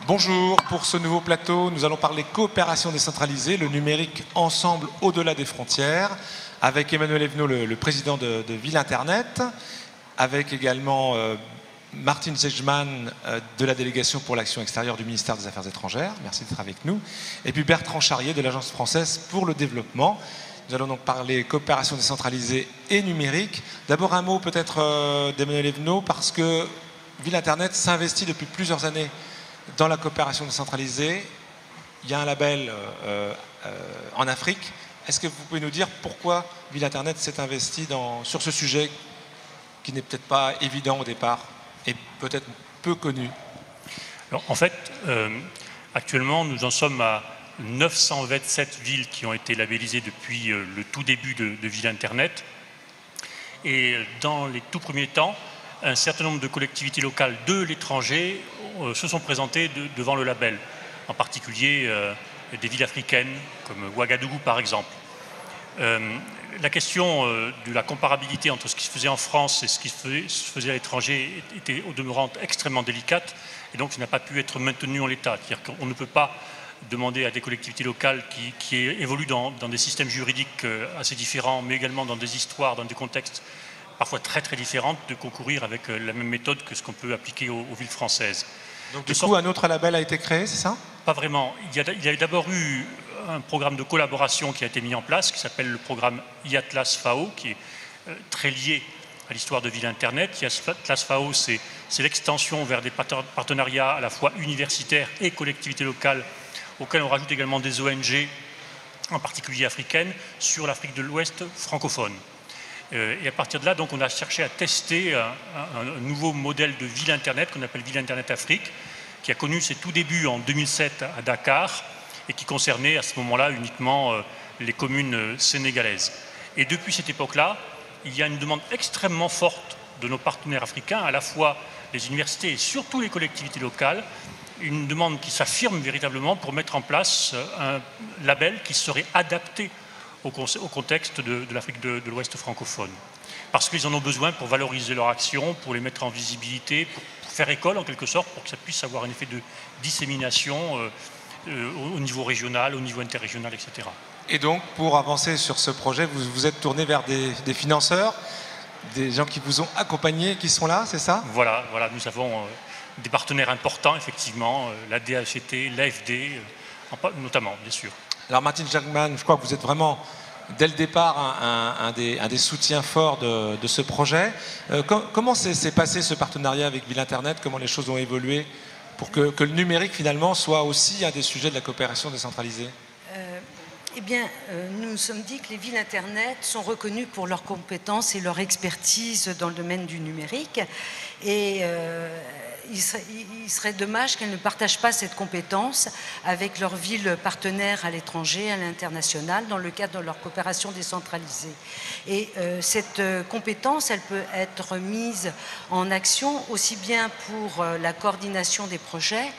Bonjour, pour ce nouveau plateau, nous allons parler coopération décentralisée, le numérique ensemble au-delà des frontières, avec Emmanuel Evenot, le président de Ville Internet, avec également Martin Zejman de la délégation pour l'action extérieure du ministère des Affaires étrangères, merci d'être avec nous, et puis Bertrand Charrier de l'Agence française pour le développement. Nous allons donc parler coopération décentralisée et numérique. D'abord un mot peut-être d'Emmanuel Evenot, parce que Ville Internet s'investit depuis plusieurs années dans la coopération décentralisée. Il y a un label en Afrique. Est-ce que vous pouvez nous dire pourquoi Ville Internet s'est investi sur ce sujet qui n'est peut-être pas évident au départ et peut-être peu connu? Alors, en fait, actuellement, nous en sommes à 927 villes qui ont été labellisées depuis le tout début de Ville Internet. Et dans les tout premiers temps, un certain nombre de collectivités locales de l'étranger se sont présentées devant le label, en particulier des villes africaines comme Ouagadougou par exemple. La question de la comparabilité entre ce qui se faisait en France et ce qui se faisait à l'étranger était au demeurant extrêmement délicate, et donc ça n'a pas pu être maintenu en l'état. C'est-à-dire qu'on ne peut pas demander à des collectivités locales qui évoluent dans des systèmes juridiques assez différents, mais également dans des histoires, dans des contextes parfois très très différentes, de concourir avec la même méthode que ce qu'on peut appliquer aux villes françaises. Donc du coup, un autre label a été créé, c'est ça? Pas vraiment. Il y a d'abord eu un programme de collaboration qui a été mis en place, qui s'appelle le programme IATLAS FAO, qui est très lié à l'histoire de Ville Internet. IATLAS FAO, c'est l'extension vers des partenariats à la fois universitaires et collectivités locales, auxquels on rajoute également des ONG, en particulier africaines, sur l'Afrique de l'Ouest francophone. Et à partir de là, donc, on a cherché à tester un nouveau modèle de Ville Internet qu'on appelle Ville Internet Afrique, qui a connu ses tout débuts en 2007 à Dakar et qui concernait à ce moment-là uniquement les communes sénégalaises. Et depuis cette époque-là, il y a une demande extrêmement forte de nos partenaires africains, à la fois les universités et surtout les collectivités locales, une demande qui s'affirme véritablement pour mettre en place un label qui serait adapté au contexte de l'Afrique de l'Ouest francophone. Parce qu'ils en ont besoin pour valoriser leur action, pour les mettre en visibilité, pour faire école en quelque sorte, pour que ça puisse avoir un effet de dissémination au niveau régional, au niveau interrégional, etc. Et donc, pour avancer sur ce projet, vous vous êtes tourné vers des financeurs, des gens qui vous ont accompagné, qui sont là, c'est ça? Voilà, nous avons des partenaires importants, effectivement, la DHT, l'AFD, notamment, bien sûr. Alors Martin Zejman, je crois que vous êtes vraiment, dès le départ, un des soutiens forts de ce projet. Comment s'est passé ce partenariat avec Ville Internet? Comment les choses ont évolué pour que le numérique, finalement, soit aussi un des sujets de la coopération décentralisée? Eh bien, nous nous sommes dit que les villes Internet sont reconnues pour leurs compétences et leur expertise dans le domaine du numérique. Et il serait dommage qu'elles ne partagent pas cette compétence avec leurs villes partenaires à l'étranger, à l'international, dans le cadre de leur coopération décentralisée. Et cette compétence, elle peut être mise en action aussi bien pour la coordination des projets,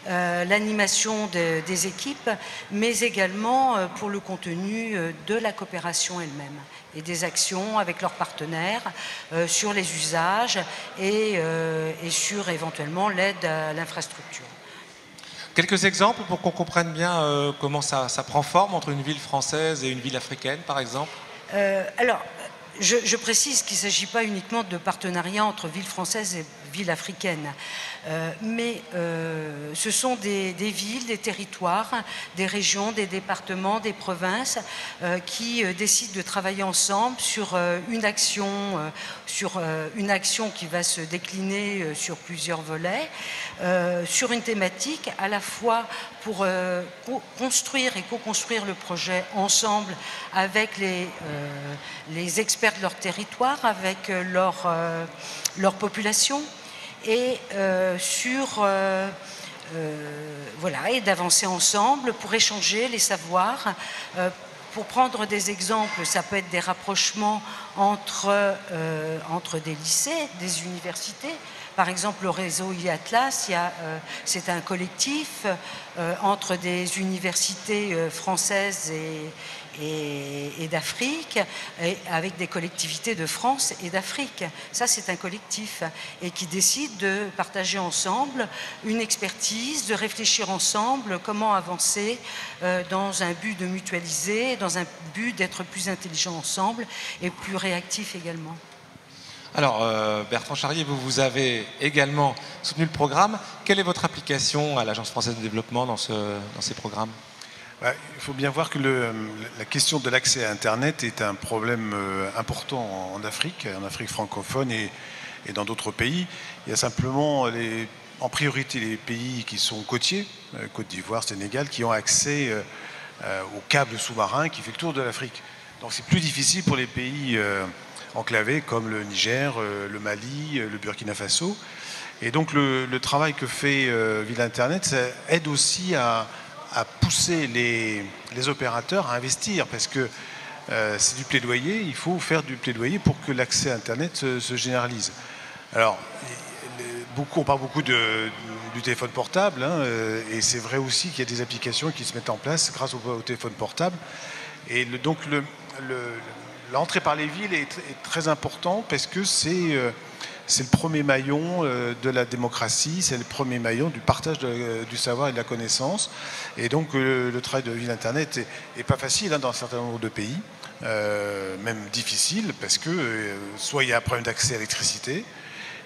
l'animation des équipes, mais également pour le contenu de la coopération elle-même et des actions avec leurs partenaires sur les usages et sur éventuellement l'aide à l'infrastructure. Quelques exemples pour qu'on comprenne bien comment ça prend forme entre une ville française et une ville africaine, par exemple? Alors, je précise qu'il ne s'agit pas uniquement de partenariat entre villes françaises et villes africaines, mais ce sont des villes, des territoires, des régions, des départements, des provinces qui décident de travailler ensemble sur une action qui va se décliner sur plusieurs volets, sur une thématique à la fois pour construire et co-construire le projet ensemble avec les experts de leur territoire, avec leur population, et et d'avancer ensemble pour échanger les savoirs. Pour prendre des exemples, ça peut être des rapprochements entre des lycées, des universités. Par exemple, le réseau IATLAS, c'est un collectif entre des universités françaises et d'Afrique, avec des collectivités de France et d'Afrique. Ça, c'est un collectif et qui décide de partager ensemble une expertise, de réfléchir ensemble comment avancer dans un but de mutualiser, dans un but d'être plus intelligents ensemble et plus réactifs également. Alors, Bertrand Charrier, vous avez également soutenu le programme. Quelle est votre application à l'Agence française de développement dans ces programmes ? Il faut bien voir que la question de l'accès à Internet est un problème important en Afrique francophone et dans d'autres pays. Il y a simplement en priorité les pays qui sont côtiers, Côte d'Ivoire, Sénégal, qui ont accès au câble sous-marin qui fait le tour de l'Afrique. Donc c'est plus difficile pour les pays enclavés comme le Niger, le Mali, le Burkina Faso. Et donc le travail que fait Ville Internet, ça aide aussi à pousser les opérateurs à investir, parce que c'est du plaidoyer, il faut faire du plaidoyer pour que l'accès à Internet se généralise. Alors, on parle beaucoup du téléphone portable, hein, et c'est vrai aussi qu'il y a des applications qui se mettent en place grâce au téléphone portable. Et donc l'entrée par les villes est très importante parce que c'est le premier maillon de la démocratie, c'est le premier maillon du partage du savoir et de la connaissance. Et donc le travail de Ville Internet n'est pas facile, hein, dans un certain nombre de pays, même difficile, parce que soit il y a un problème d'accès à l'électricité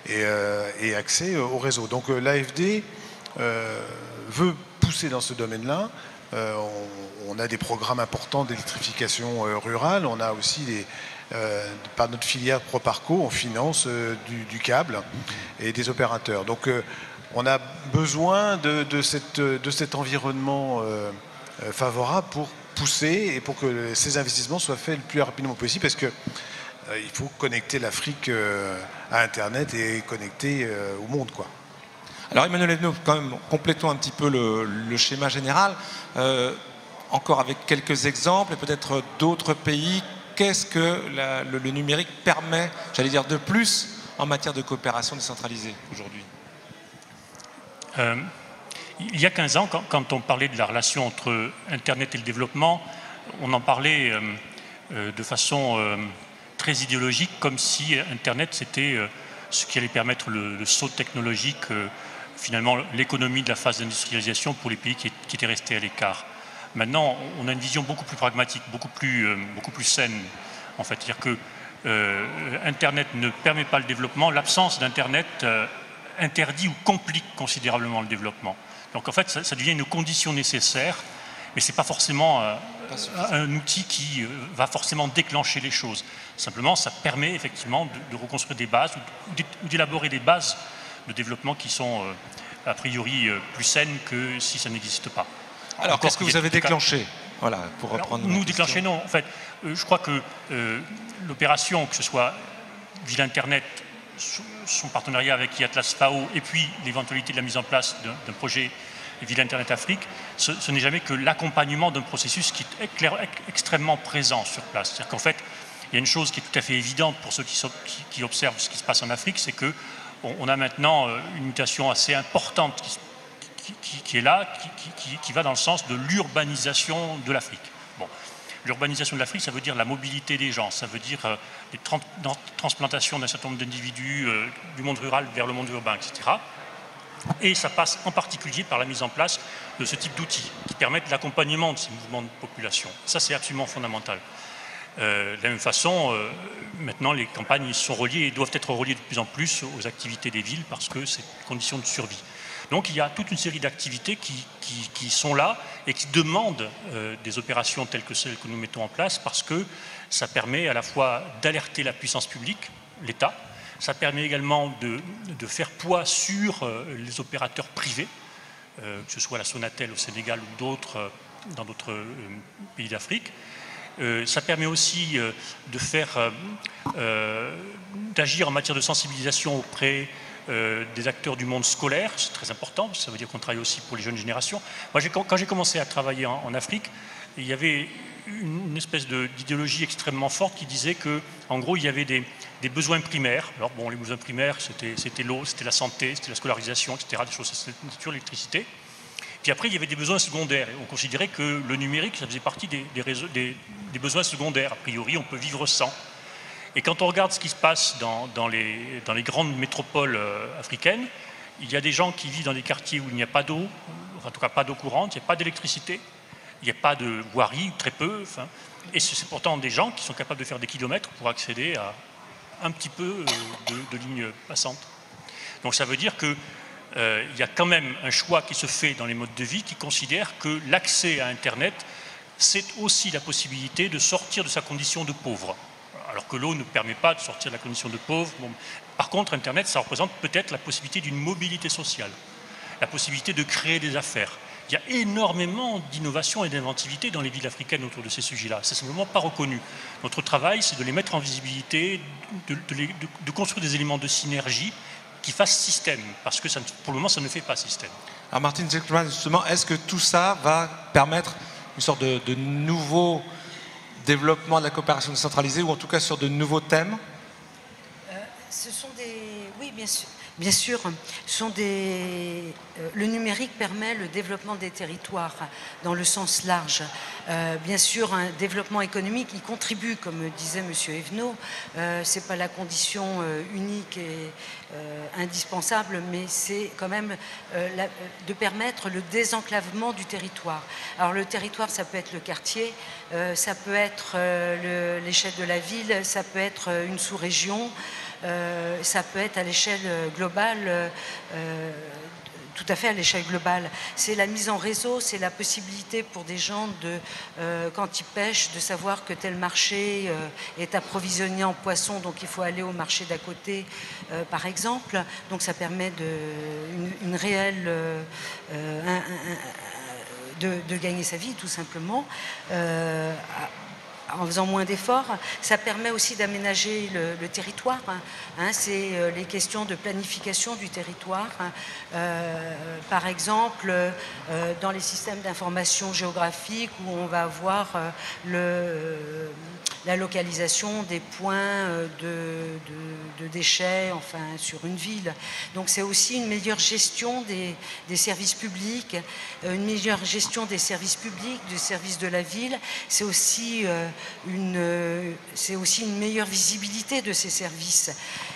et accès au réseau. Donc l'AFD veut pousser dans ce domaine-là. On a des programmes importants d'électrification rurale, on a aussi par notre filière Proparco, on finance du câble et des opérateurs. Donc on a besoin de cet environnement favorable pour pousser et pour que ces investissements soient faits le plus rapidement possible, parce que il faut connecter l'Afrique à Internet et connecter au monde, quoi. Alors Emmanuel Evenot, quand même, complétons un petit peu le schéma général, encore avec quelques exemples et peut-être d'autres pays. Qu'est-ce que le numérique permet, j'allais dire, de plus en matière de coopération décentralisée aujourd'hui ? Il y a 15 ans, quand on parlait de la relation entre Internet et le développement, on en parlait de façon très idéologique, comme si Internet c'était ce qui allait permettre le saut technologique, finalement l'économie de la phase d'industrialisation pour les pays qui étaient restés à l'écart. Maintenant, on a une vision beaucoup plus pragmatique, beaucoup plus saine, en fait. C'est-à-dire que Internet ne permet pas le développement, l'absence d'Internet interdit ou complique considérablement le développement. Donc en fait, ça devient une condition nécessaire, mais ce n'est pas forcément un outil qui va forcément déclencher les choses. Simplement, ça permet effectivement de reconstruire des bases ou d'élaborer des bases de développement qui sont a priori plus saines que si ça n'existe pas. Alors, qu'est-ce que vous avez déclenché ? Voilà, pour reprendre. Nous déclencher, non. En fait, je crois que l'opération, que ce soit Ville Internet, son partenariat avec IATLAS FAO, et puis l'éventualité de la mise en place d'un projet Ville Internet Afrique, ce n'est jamais que l'accompagnement d'un processus qui est extrêmement présent sur place. C'est-à-dire qu'en fait, il y a une chose qui est tout à fait évidente pour ceux qui observent ce qui se passe en Afrique, c'est qu'on a maintenant une mutation assez importante qui est là, qui va dans le sens de l'urbanisation de l'Afrique. Bon. L'urbanisation de l'Afrique, ça veut dire la mobilité des gens, ça veut dire les transplantations d'un certain nombre d'individus du monde rural vers le monde urbain, etc. Et ça passe en particulier par la mise en place de ce type d'outils qui permettent l'accompagnement de ces mouvements de population. Ça, c'est absolument fondamental. De la même façon, maintenant, les campagnes sont reliées et doivent être reliées de plus en plus aux activités des villes parce que c'est une condition de survie. Donc il y a toute une série d'activités qui sont là et qui demandent des opérations telles que celles que nous mettons en place, parce que ça permet à la fois d'alerter la puissance publique, l'État, ça permet également de faire poids sur les opérateurs privés, que ce soit la Sonatel au Sénégal ou d'autres dans d'autres pays d'Afrique. Ça permet aussi d'agir en matière de sensibilisation auprès des acteurs du monde scolaire, c'est très important, ça veut dire qu'on travaille aussi pour les jeunes générations. Moi, quand j'ai commencé à travailler en Afrique, il y avait une espèce d'idéologie extrêmement forte qui disait que, en gros, il y avait des besoins primaires. Alors bon, les besoins primaires, c'était l'eau, c'était la santé, c'était la scolarisation, etc., des choses de nature, l'électricité. Puis Puis après, il y avait des besoins secondaires. On considérait que le numérique, ça faisait partie des besoins secondaires. A priori, on peut vivre sans. Et quand on regarde ce qui se passe dans les grandes métropoles africaines, il y a des gens qui vivent dans des quartiers où il n'y a pas d'eau, en tout cas pas d'eau courante, il n'y a pas d'électricité, il n'y a pas de voirie, très peu. Et c'est pourtant des gens qui sont capables de faire des kilomètres pour accéder à un petit peu de lignes passantes. Donc ça veut dire qu'il y a quand même un choix qui se fait dans les modes de vie qui considère que l'accès à Internet, c'est aussi la possibilité de sortir de sa condition de pauvre. Alors que l'eau ne permet pas de sortir de la condition de pauvre. Bon. Par contre, Internet, ça représente peut-être la possibilité d'une mobilité sociale, la possibilité de créer des affaires. Il y a énormément d'innovation et d'inventivité dans les villes africaines autour de ces sujets-là. C'est simplement pas reconnu. Notre travail, c'est de les mettre en visibilité, de construire des éléments de synergie qui fassent système, parce que pour le moment, ça ne fait pas système. Alors Martin, justement, est-ce que tout ça va permettre une sorte de nouveau développement de la coopération décentralisée, ou en tout cas sur de nouveaux thèmes? Ce sont des... Oui, bien sûr. Bien sûr, le numérique permet le développement des territoires dans le sens large. Bien sûr, un développement économique, il contribue, comme disait M. Evenot, ce n'est pas la condition unique et indispensable, mais c'est quand même de permettre le désenclavement du territoire. Alors le territoire, ça peut être le quartier, ça peut être l'échelle de la ville, ça peut être une sous-région, ça peut être à l'échelle globale, tout à fait à l'échelle globale. C'est la mise en réseau, c'est la possibilité pour des gens, quand ils pêchent, de savoir que tel marché est approvisionné en poissons, donc il faut aller au marché d'à côté, par exemple. Donc ça permet une réelle... de gagner sa vie, tout simplement. En faisant moins d'efforts, ça permet aussi d'aménager le territoire. C'est les questions de planification du territoire. Par exemple, dans les systèmes d'information géographique où on va avoir la localisation des points de déchets, enfin, sur une ville. Donc c'est aussi une meilleure gestion des services publics, une meilleure gestion des services publics, du service de la ville. C'est aussi une meilleure visibilité de ces services.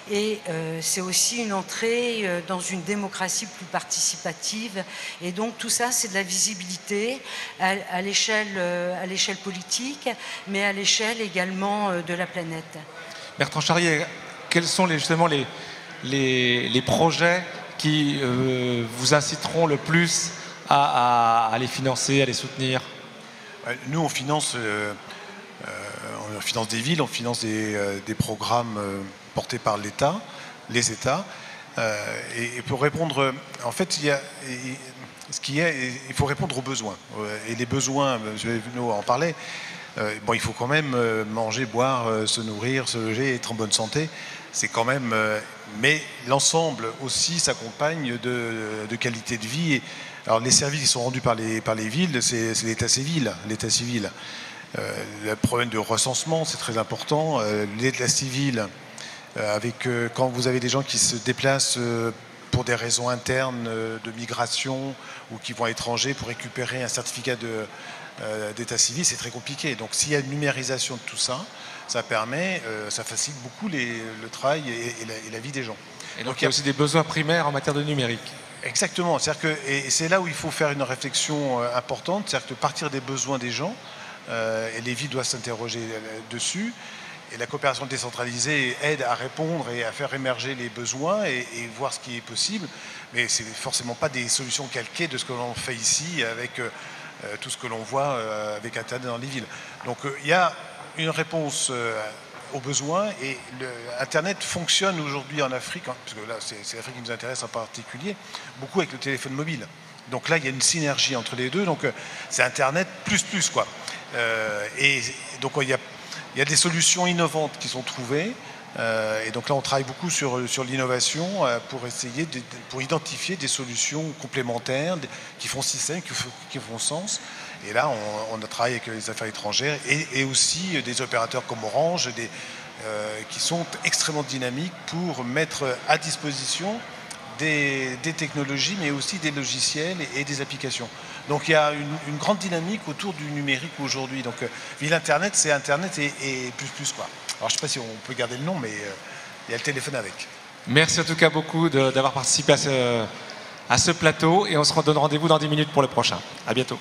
Et c'est aussi une entrée dans une démocratie plus participative. Et donc tout ça, c'est de la visibilité à l'échelle politique, mais à l'échelle également de la planète. Bertrand Charrier, quels sont justement les projets qui vous inciteront le plus à les financer, à les soutenir? Nous, on finance des villes, on finance des programmes portés par l'État, les États. Et pour répondre, en fait, il faut répondre aux besoins. Et les besoins, M. Evenot en parlait, il faut quand même manger, boire, se nourrir, se loger, être en bonne santé. C'est quand même... mais l'ensemble aussi s'accompagne de qualité de vie. Alors les services qui sont rendus par les villes, c'est l'état civil. Le problème de recensement, c'est très important. L'état civil, quand vous avez des gens qui se déplacent pour des raisons internes de migration ou qui vont à l'étranger pour récupérer un certificat d'état civil, c'est très compliqué. Donc s'il y a une numérisation de tout ça, ça facilite beaucoup le travail et la vie des gens. Et donc il y a aussi des besoins primaires en matière de numérique. Exactement. Et c'est là où il faut faire une réflexion importante, c'est-à-dire que partir des besoins des gens, et les villes doivent s'interroger dessus. Et la coopération décentralisée aide à répondre et à faire émerger les besoins et voir ce qui est possible. Mais ce n'est forcément pas des solutions calquées de ce que l'on fait ici avec tout ce que l'on voit avec Internet dans les villes. Donc il y a une réponse aux besoins et Internet fonctionne aujourd'hui en Afrique, parce que là c'est l'Afrique qui nous intéresse en particulier, beaucoup avec le téléphone mobile. Donc là il y a une synergie entre les deux, donc c'est Internet plus quoi. Et donc il y a des solutions innovantes qui sont trouvées. Et donc là, on travaille beaucoup sur l'innovation pour identifier des solutions complémentaires qui font système, qui font sens. Et là, on a travaillé avec les affaires étrangères et aussi des opérateurs comme Orange qui sont extrêmement dynamiques pour mettre à disposition des technologies, mais aussi des logiciels et des applications. Donc il y a une grande dynamique autour du numérique aujourd'hui. Donc Ville Internet, c'est Internet et plus quoi. Alors je ne sais pas si on peut garder le nom, mais il y a le téléphone avec. Merci en tout cas beaucoup d'avoir participé à ce plateau et on se donne rendez-vous dans 10 minutes pour le prochain. À bientôt.